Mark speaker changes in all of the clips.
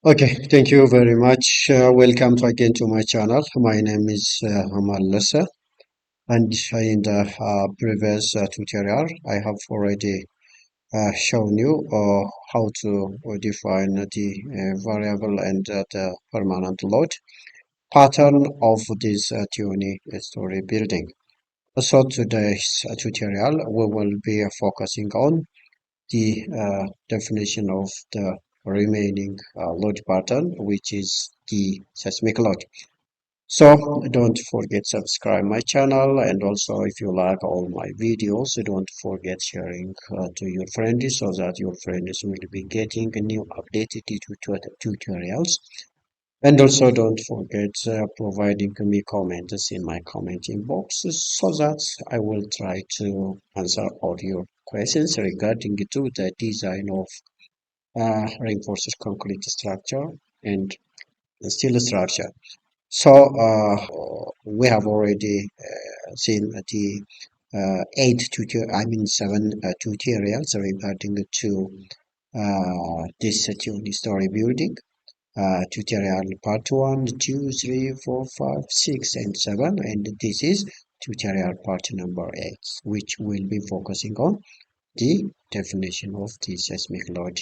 Speaker 1: Okay, thank you very much. Welcome again to my channel. My name is Amal, and in the previous tutorial, I have already shown you how to define the variable and the permanent load pattern of this tuning story building. So today's tutorial, we will be focusing on the definition of the remaining load pattern, which is the seismic load. So don't forget subscribe my channel, and also if you like all my videos, don't forget sharing to your friends so that your friends will be getting new updated tutorials. And also don't forget providing me comments in my commenting box so that I will try to answer all your questions regarding to the design of reinforced concrete structure and steel structure. So we have already seen the seven tutorials regarding to this two-story building. Tutorial part 1, 2, 3, 4, 5, 6, and 7, and this is tutorial part number 8, which will be focusing on the definition of the seismic load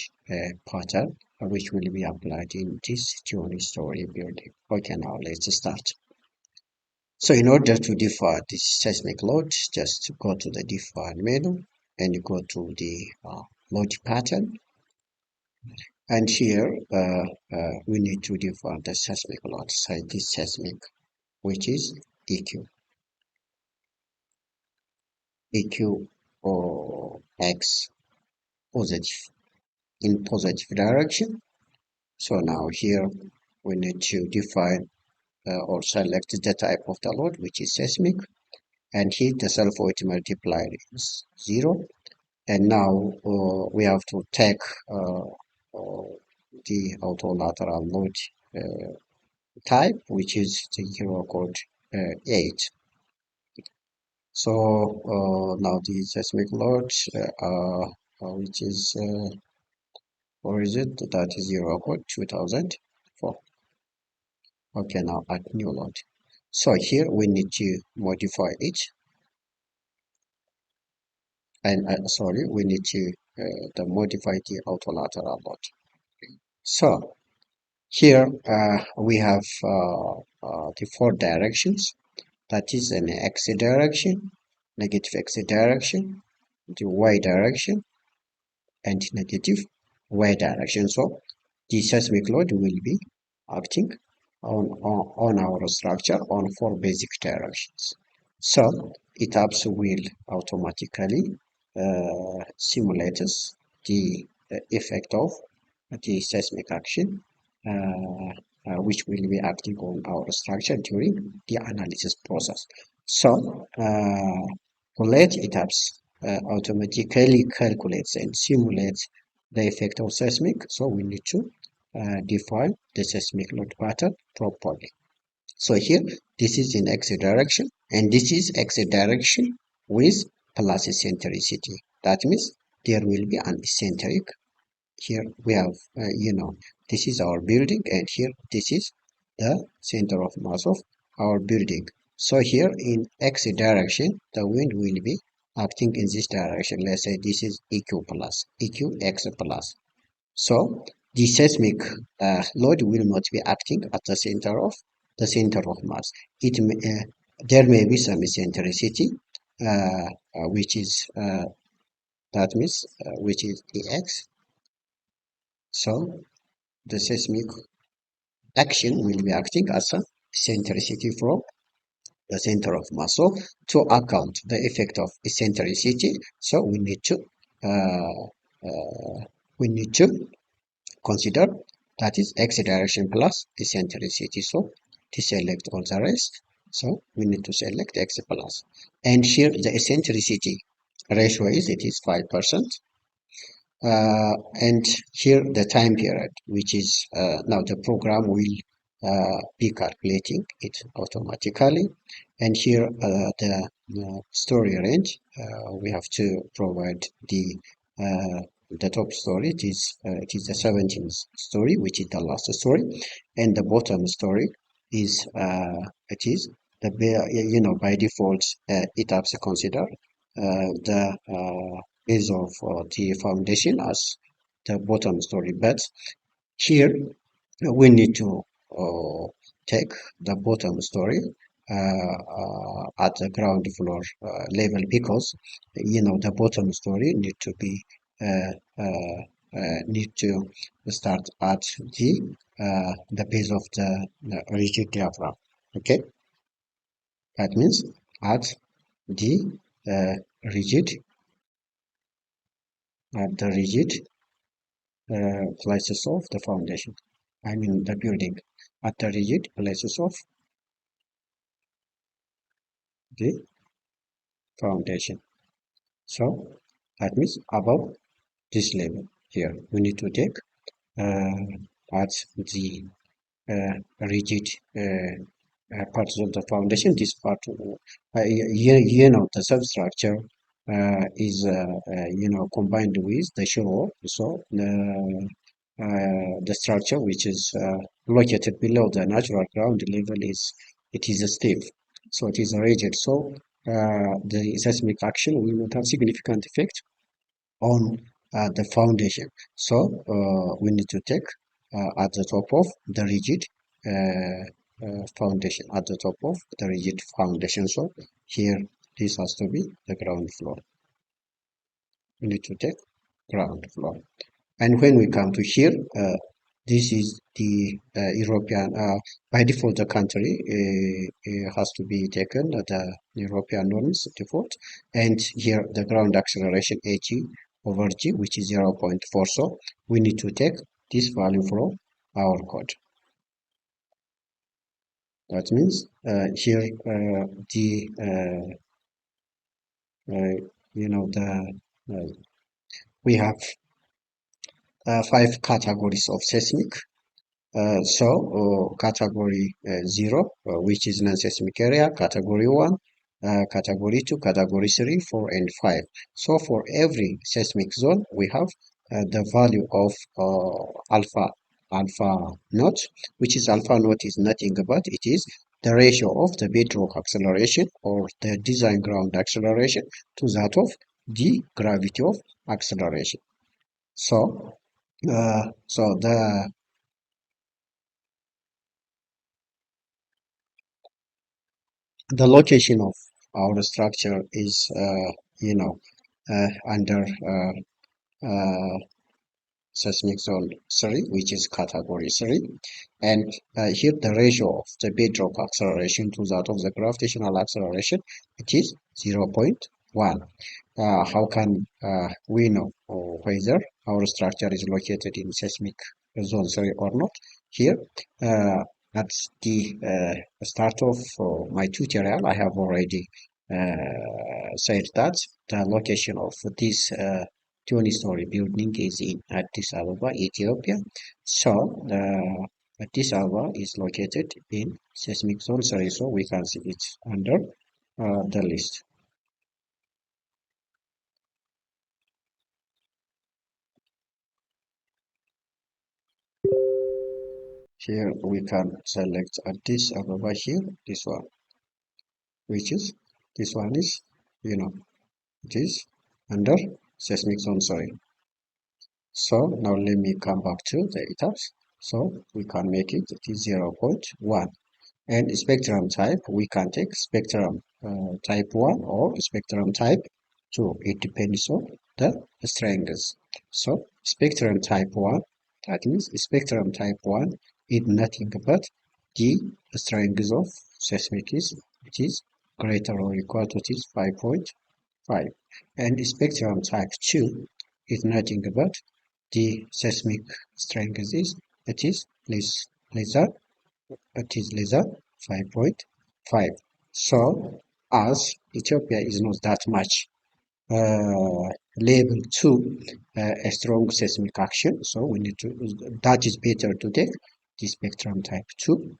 Speaker 1: pattern, which will be applied in this two-story building. Okay, now let's start. So in order to define this seismic load, just go to the define menu and you go to the load pattern. And here we need to define the seismic load. So this seismic, which is EQ. EQ or X positive in positive direction. So now here we need to define or select the type of the load, which is seismic, and here the self-weight multiplier is 0. And now we have to take the lateral load type, which is the Eurocode 8. So now the seismic load, which is or is it that is Eurocode 2004. Okay, now add new load. So here we need to modify it, and sorry, we need to modify the lateral load. So here we have the 4 directions. That is an x direction, negative x direction, the y direction, and negative y direction. So the seismic load will be acting on our structure on 4 basic directions. So etabs will automatically simulate the effect of the seismic action which will be acting on our structure during the analysis process. So collect etabs automatically calculates and simulates the effect of seismic. So we need to define the seismic load pattern properly. So here this is in x direction, and this is x direction with plus eccentricity. That means there will be an eccentric. Here we have this is our building, and here this is the center of mass of our building. So here in x direction the wind will be acting in this direction. Let's say this is EQ plus EQ x plus. So the seismic load will not be acting at the center of mass. It may, there may be some eccentricity which is that means which is Ex. So the seismic action will be acting as a eccentricity from the center of mass. So to account the effect of eccentricity, so we need to consider that is x direction plus eccentricity. So deselect all the rest. So we need to select x plus, and here the eccentricity ratio is 5%. And here the time period, which is now the program will be calculating it automatically. And here the story range, we have to provide the the top story, it is the 17th story, which is the last story, and the bottom story is it is the by default etabs consider the base of the foundation as the bottom story, but here we need to take the bottom story at the ground floor level, because the bottom story uh, uh, need to start at the base of the rigid diaphragm. Okay, that means at the uh, rigid rigid places of the foundation. I mean the building at the rigid places of the foundation. So that means above this level here, we need to take at the rigid parts of the foundation. This part, the substructure is combined with the shore. So the structure which is located below the natural ground level is stiff, so it is rigid. So the seismic action will not have significant effect on the foundation. So we need to take at the top of the rigid foundation, at the top of the rigid foundation. So here this has to be the ground floor. We need to take ground floor. And when we come to here, this is the European, by default the country has to be taken the European norms default, and here the ground acceleration AG/G, which is 0.4. So we need to take this value from our code. That means here the we have 5 categories of seismic. Category 0, which is non-seismic area, category 1, category 2, category 3, 4, and 5. So for every seismic zone, we have the value of alpha naught, which is alpha naught is nothing but it is the ratio of the bedrock acceleration or the design ground acceleration to that of the gravity of acceleration. So, the location of our structure is under seismic zone 3, which is category 3, and here the ratio of the bedrock acceleration to that of the gravitational acceleration, it is 0.1. How can we know whether our structure is located in seismic zone 3 or not? Here, at the start of my tutorial, I have already said that the location of this 20-story building is in Addis Ababa, Ethiopia. So, Addis Ababa is located in seismic zone 3, so we can see it under the list. Here we can select Addis Ababa here, this one, which is, this one is, it is under seismic zone 3. So now let me come back to the etaps. So we can make it, it is 0.1. And spectrum type, we can take spectrum type 1 or spectrum type 2. It depends on the strengths. So spectrum type 1, that means spectrum type 1 is nothing but the strength of seismic it is greater or equal to 5.5. And spectrum type 2 is nothing but the seismic strength it is lesser it is lesser 5.5. So as Ethiopia is not that much level 2 a strong seismic action, so we need to, that is better to take the spectrum type 2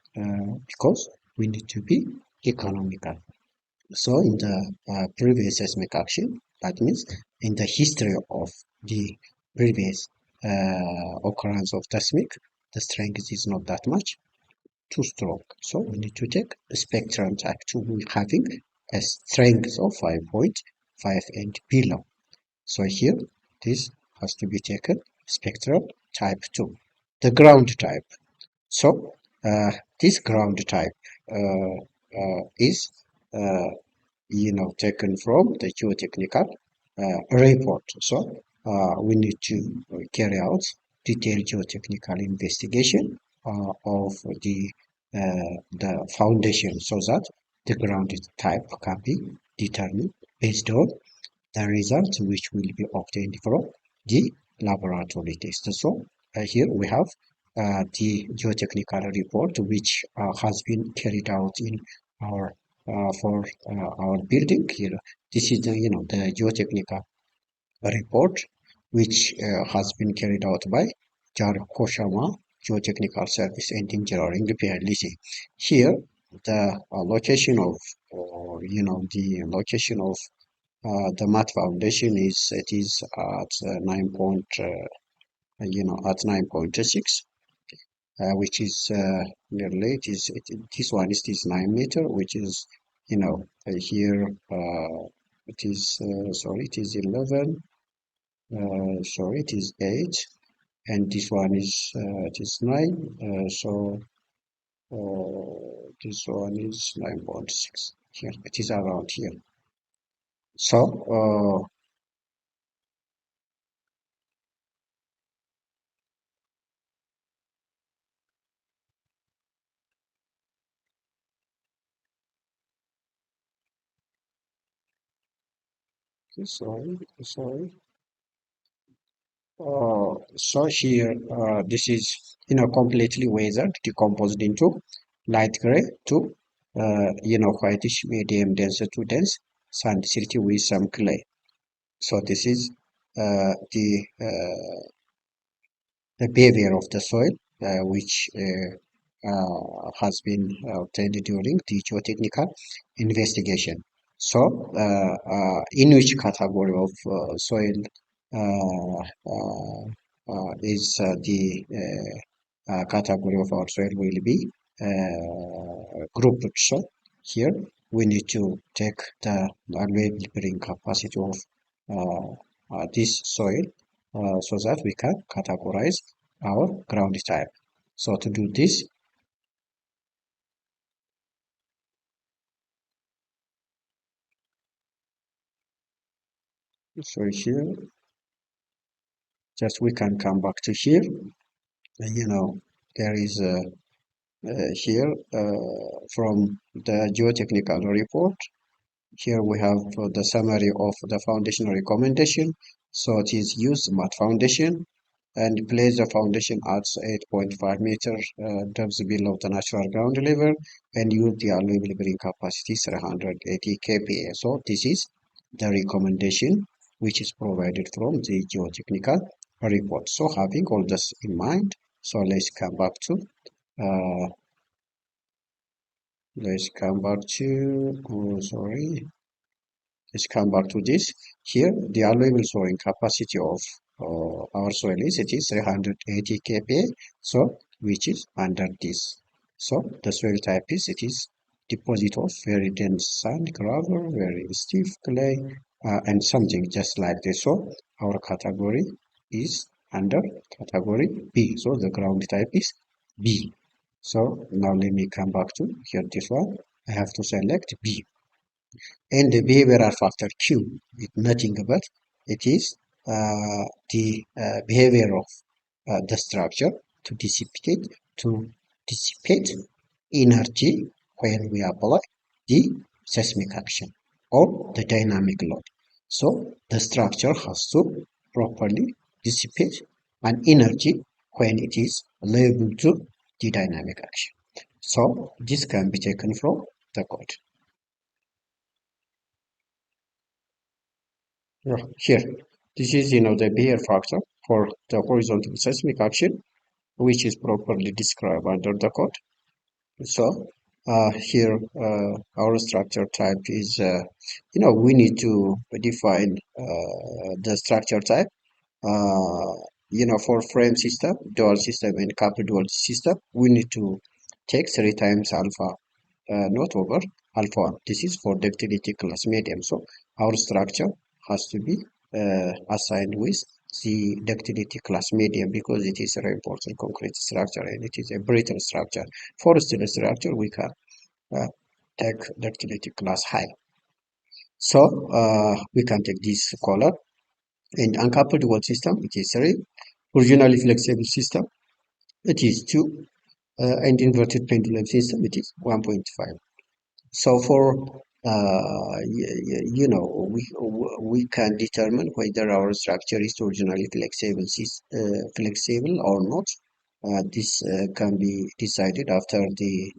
Speaker 1: because we need to be economical. So in the previous seismic action, that means in the history of the previous occurrence of seismic, the strength is not that much, too strong. So we need to take a spectrum type 2 having a strength of 5.5 and below. So here this has to be taken spectrum type 2. The ground type. So this ground type is taken from the geotechnical report. So we need to carry out detailed geotechnical investigation of the foundation so that the ground type can be determined based on the result which will be obtained from the laboratory test. So here we have the geotechnical report which has been carried out in our for our building here. This is the geotechnical report which has been carried out by Jar Koshama Geotechnical Service and Engineering PLC. Here the location of the location of the mat foundation is it is at 9.6, which is nearly this one is 9 meter, which is here it is sorry it is 11, sorry it is 8, and this one is it is 9, so this one is 9.6 here, it is around here. So sorry. So here, this is completely weathered, decomposed into light gray to whitish medium dense to dense sand silty with some clay. So this is the behavior of the soil, which has been obtained during the geotechnical investigation. So, in which category of soil is the category of our soil will be grouped. So, here we need to take the valuable bearing capacity of this soil so that we can categorize our ground type. So to do this, so here, just we can come back to here. There is here from the geotechnical report. Here we have the summary of the foundation recommendation. So it is use mat foundation and place the foundation at 8.5 meter depth below the natural ground level and use the allowable bearing capacity 380 kPa. So this is the recommendation which is provided from the geotechnical report. So having all this in mind, so let's come back to uh, sorry, let's come back to this. Here, the allowable soaring capacity of our soil is it is 380 kPa, so which is under this. So the soil type is it is deposit of very dense sand, gravel, very stiff clay, and something just like this. So our category is under category B. So the ground type is B. So now let me come back to here this one. I have to select B. And the behavioral factor Q is nothing but it is the behavior of the structure to dissipate energy when we apply the seismic action or the dynamic load. So the structure has to properly dissipate an energy when it is liable to the dynamic action. So this can be taken from the code. Yeah, here, this is the behavior factor for the horizontal seismic action, which is properly described under the code. So here our structure type is we need to define the structure type for frame system, dual system, and coupled dual system, we need to take 3 times alpha not over alpha 1. This is for ductility class medium. So our structure has to be assigned with the ductility class medium because it is a reinforced concrete structure and it is a brittle structure. For steel structure, we can uh, take ductility class high. So we can take this color. And uncoupled wall system, it is 3. Originally flexible system, it is 2. And inverted pendulum system, it is 1.5. So for we can determine whether our structure is originally flexible or not. This can be decided after the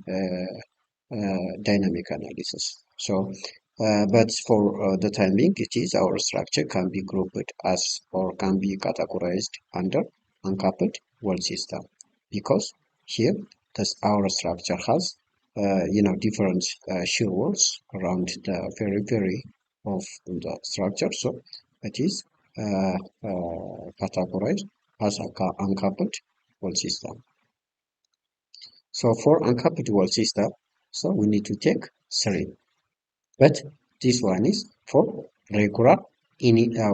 Speaker 1: dynamic analysis. So, but for the time being, it is our structure can be grouped as or can be categorized under uncoupled wall system because here our structure has different shear walls around the periphery of the structure. So it is categorized as uncoupled wall system. So for uncoupled wall system, so we need to take 3. But this one is for regular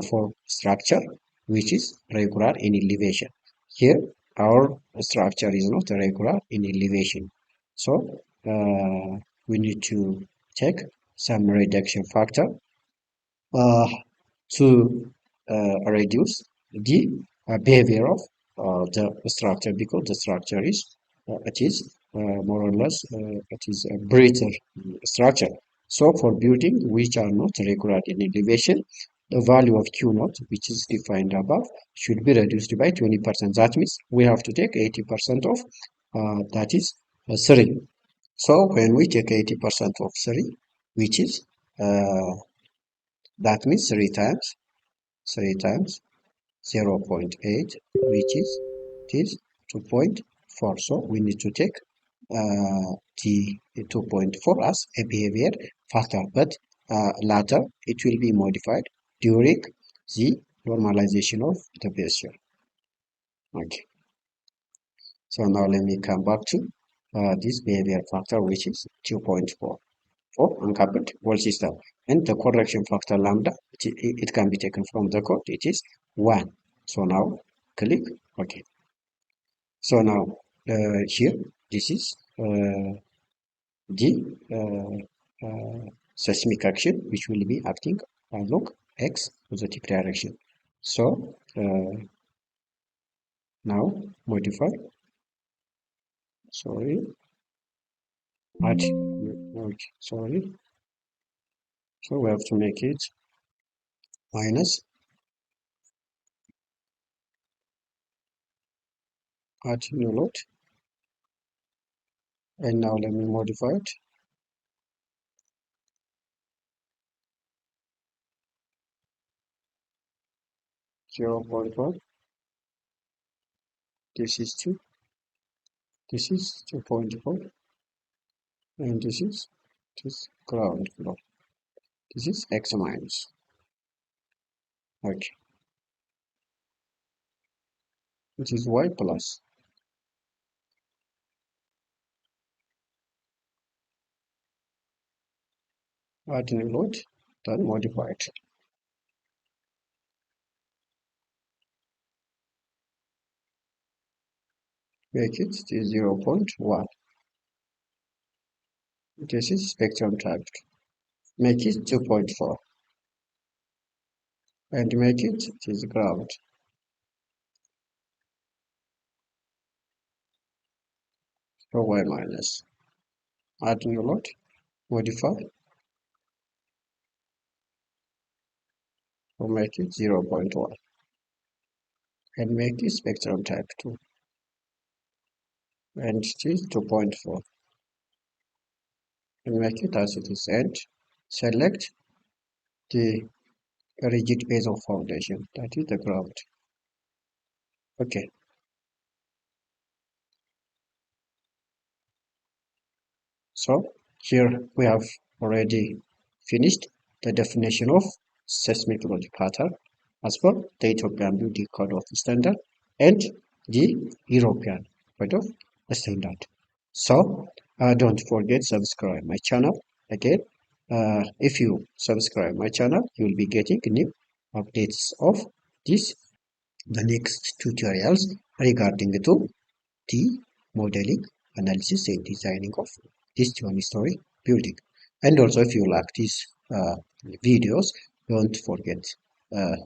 Speaker 1: for structure which is regular in elevation. Here our structure is not regular in elevation. So we need to take some reduction factor uh, to reduce the behavior of the structure because the structure is it is more or less it is a brittle structure. So for building which are not regular in elevation, the value of Q naught, which is defined above, should be reduced by 20%. That means we have to take 80% of that is 3. So when we take 80% of 3, which is that means 3 times 0.8, which is it is 2.4. So we need to take the 2.4 as a behavior factor, but later it will be modified during the normalization of the base shear. Okay. So now let me come back to this behavior factor, which is 2.4 for uncoupled wall system, and the correction factor lambda it can be taken from the code. It is 1. So now click OK. So now here this is the seismic action which will be acting along x positive direction. So now modify sorry add okay, sorry, so we have to make it minus add new load, and now let me modify it 0.1. This is 2. This is 2.4. And this is ground floor. This is x minus. Okay. This is y plus. Add new load, then modify it. Make it 0.1. This is spectrum type. Make it 2.4. And make it is ground. So y minus. Add new load, modify. So make it 0.1. And make it spectrum type 2. And it is 2.4. And make it as it is. And select the rigid base of foundation, that is the ground. Okay. So here we have already finished the definition of seismic load pattern. as per the Ethiopian building code of standard and the European code of standard. So don't forget subscribe my channel again. If you subscribe my channel, you will be getting new updates of this the next tutorials regarding to the modeling, analysis, and designing of this two-story building. And also, if you like these videos, don't forget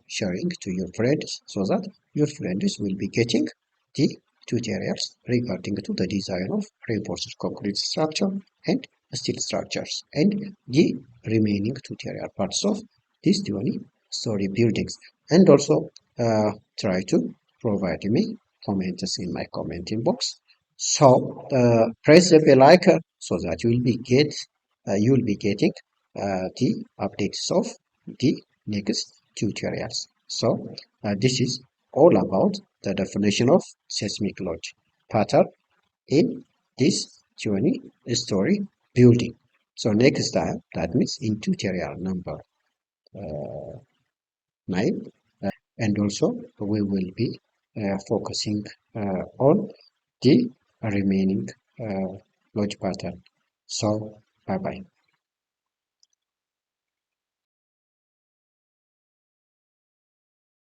Speaker 1: sharing to your friends so that your friends will be getting the tutorials regarding to the design of reinforced concrete structure and steel structures and the remaining tutorial parts of these 20-story buildings. And also try to provide me comments in my commenting box. So press the bell icon so that you will be getting the updates of the next tutorials. So this is all about the definition of seismic load pattern in this 20-story building. So next time, that means in tutorial number 9, and also we will be focusing on the remaining load pattern. So bye bye.